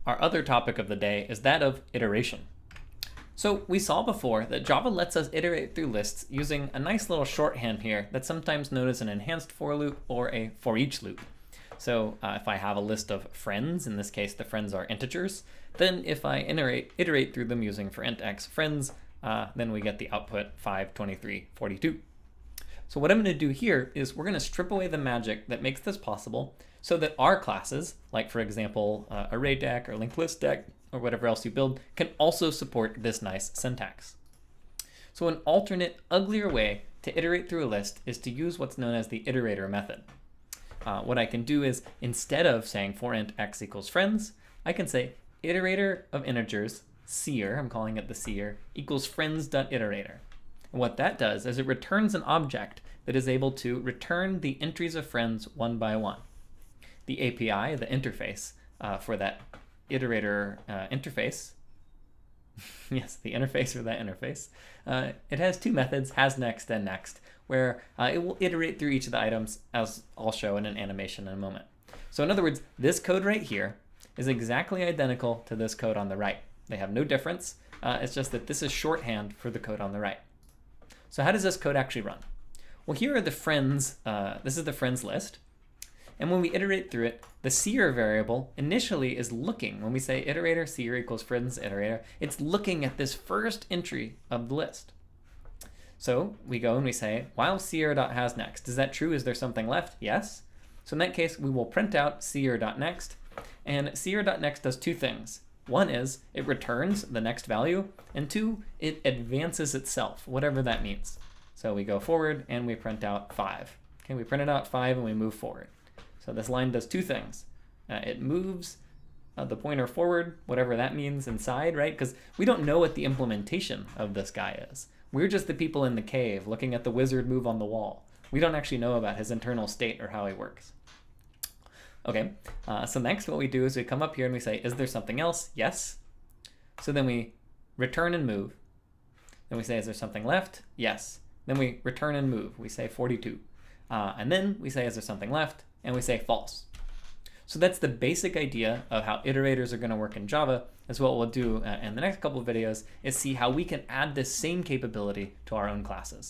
Our other topic of the day is that of iteration. So we saw before that Java lets us iterate through lists using a nice little shorthand here that's sometimes known as an enhanced for loop or a for each loop. So if I have a list of friends, in this case the friends are integers, then if I iterate through them using for int x friends, then we get the output 5, 23, 42. So what I'm going to do here is we're going to strip away the magic that makes this possible so that our classes, like for example ArrayDeck or LinkedListDeck or whatever else you build, can also support this nice syntax. So an alternate, uglier way to iterate through a list is to use what's known as the iterator method. What I can do is, instead of saying for int x equals friends, I can say iterator of integers, seer, I'm calling it the seer, equals friends.iterator. And what that does is it returns an object that is able to return the entries of friends one by one. The API, the interface for that iterator interface, yes, the interface for that interface, it has two methods, hasNext and next, where it will iterate through each of the items, as I'll show in an animation in a moment. So in other words, this code right here is exactly identical to this code on the right. They have no difference. It's just that this is shorthand for the code on the right. So how does this code actually run? Well, here are the friends. This is the friends list. And when we iterate through it, the seer variable initially is looking. When we say iterator seer equals friends iterator, it's looking at this first entry of the list. So we go and we say, while seer.hasNext, is that true? Is there something left? Yes. So in that case, we will print out seer.next. And seer.next does two things. One is it returns the next value, and two, it advances itself, whatever that means. So we go forward and we print out 5. Okay, we printed out 5 and we move forward. So this line does two things. It moves the pointer forward, whatever that means inside, right? Because we don't know what the implementation of this guy is. We're just the people in the cave looking at the wizard move on the wall. We don't actually know about his internal state or how he works. Okay, so next what we do is we come up here and we say, is there something else? Yes. So then we return and move. Then we say, is there something left? Yes. Then we return and move. We say 42. And then we say, is there something left? And we say false. So that's the basic idea of how iterators are going to work in Java. As what we'll do in the next couple of videos is see how we can add this same capability to our own classes.